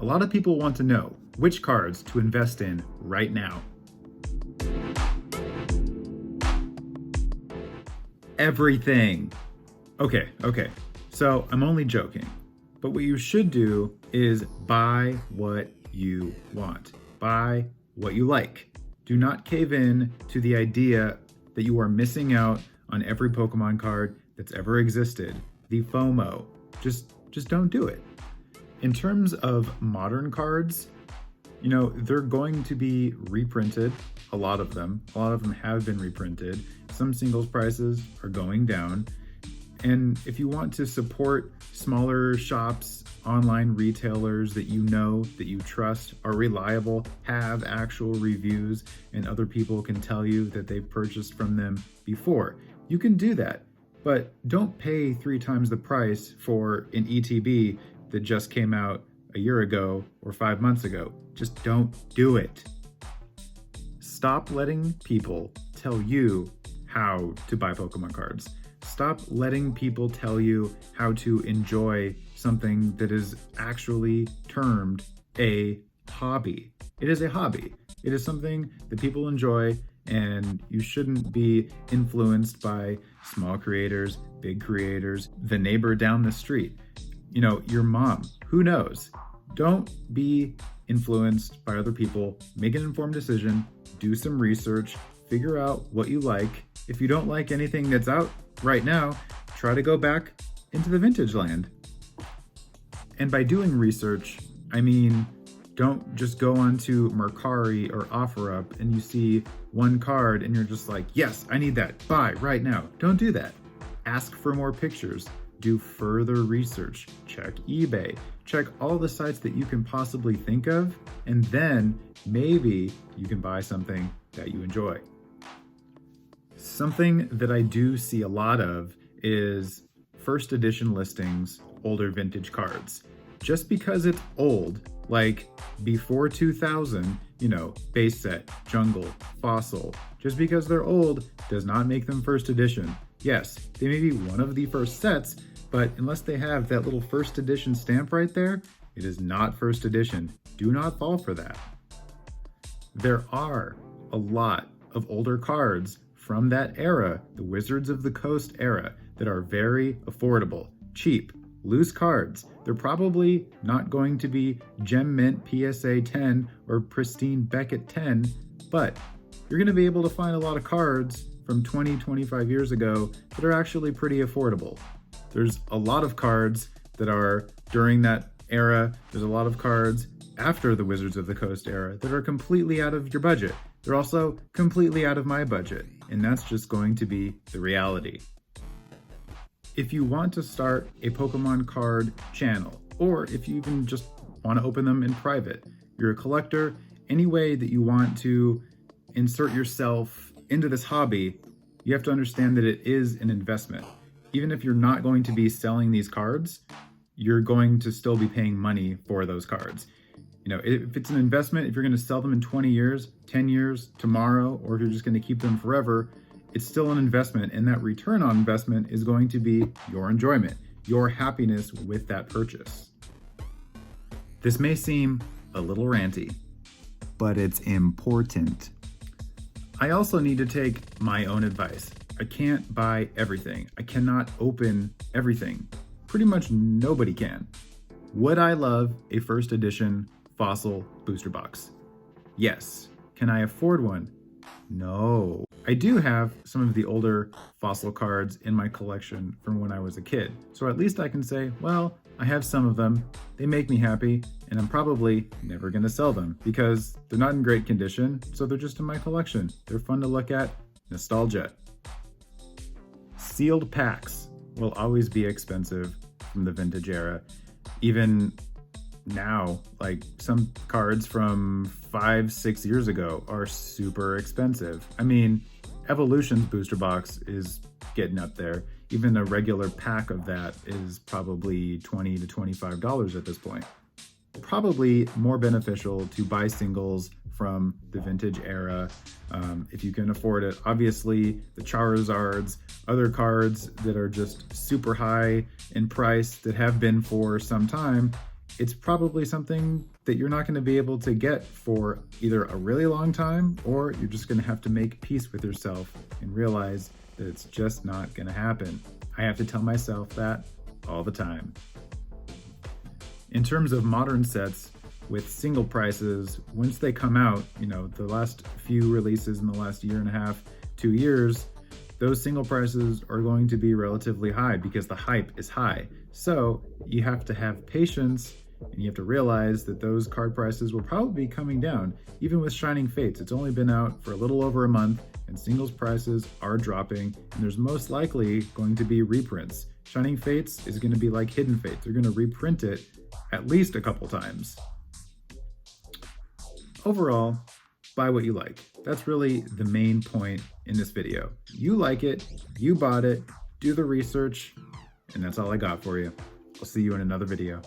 A lot of people want to know which cards to invest in right now. Everything. Okay. So I'm only joking. But what you should do is buy what you want. Buy what you like. Do not cave in to the idea that you are missing out on every Pokemon card that's ever existed. The FOMO. Just don't do it. In terms of modern cards, they're going to be reprinted. A lot of them have been reprinted. Some singles prices are going down. And if you want to support smaller shops, online retailers that that you trust, are reliable, have actual reviews, and other people can tell you that they've purchased from them before, you can do that. But don't pay 3 times the price for an ETB that just came out a year ago or 5 months ago. Just don't do it. Stop letting people tell you how to buy Pokemon cards. Stop letting people tell you how to enjoy something that is actually termed a hobby. It is a hobby. It is something that people enjoy, and you shouldn't be influenced by small creators, big creators, the neighbor down the street, your mom. Who knows? Don't be influenced by other people. Make an informed decision. Do some research. Figure out what you like. If you don't like anything that's out right now, try to go back into the vintage land. And by doing research, I mean, don't just go onto Mercari or OfferUp and you see one card and you're just like, yes, I need that, buy right now. Don't do that. Ask for more pictures. Do further research. Check eBay. Check all the sites that you can possibly think of, and then maybe you can buy something that you enjoy. Something that I do see a lot of is first edition listings, older vintage cards. Just because it's old, like before 2000, base set, jungle, fossil, just because they're old does not make them first edition. Yes, they may be one of the first sets, but unless they have that little first edition stamp right there, it is not first edition. Do not fall for that. There are a lot of older cards from that era, the Wizards of the Coast era, that are very affordable, cheap, loose cards. They're probably not going to be Gem Mint PSA 10 or Pristine Beckett 10, but you're going to be able to find a lot of cards from 20, 25 years ago that are actually pretty affordable. There's a lot of cards that are during that era. There's a lot of cards after the Wizards of the Coast era that are completely out of your budget. They're also completely out of my budget, and that's just going to be the reality. If you want to start a Pokemon card channel, or if you even just want to open them in private, you're a collector, any way that you want to insert yourself into this hobby, you have to understand that it is an investment. Even if you're not going to be selling these cards, you're going to still be paying money for those cards. If it's an investment, if you're going to sell them in 20 years, 10 years, tomorrow, or if you're just going to keep them forever, it's still an investment, and that return on investment is going to be your enjoyment, your happiness with that purchase. This may seem a little ranty, but it's important. I also need to take my own advice. I can't buy everything. I cannot open everything. Pretty much nobody can. Would I love a first edition fossil booster box? Yes. Can I afford one? No. I do have some of the older fossil cards in my collection from when I was a kid. So at least I can say, well, I have some of them. They make me happy, and I'm probably never going to sell them because they're not in great condition, so they're just in my collection. They're fun to look at. Nostalgia. Sealed packs will always be expensive from the vintage era. Even now, like some cards from 5-6 years ago are super expensive. I mean, Evolution's booster box is getting up there. Even a regular pack of that is probably $20 to $25 at this point. Probably more beneficial to buy singles from the vintage era if you can afford it. Obviously, the Charizards, other cards that are just super high in price that have been for some time, it's probably something that you're not going to be able to get for either a really long time, or you're just going to have to make peace with yourself and realize that it's just not going to happen. I have to tell myself that all the time. In terms of modern sets with single prices, once they come out, the last few releases in the last year and a half, 2 years, those single prices are going to be relatively high because the hype is high. So you have to have patience, and you have to realize that those card prices will probably be coming down. Even with Shining Fates, it's only been out for a little over a month, and singles prices are dropping, and there's most likely going to be reprints. Shining Fates is going to be like Hidden Fates. They're going to reprint it at least a couple times. Overall, buy what you like. That's really the main point in this video. You like it, you bought it, do the research, and that's all I got for you. I'll see you in another video.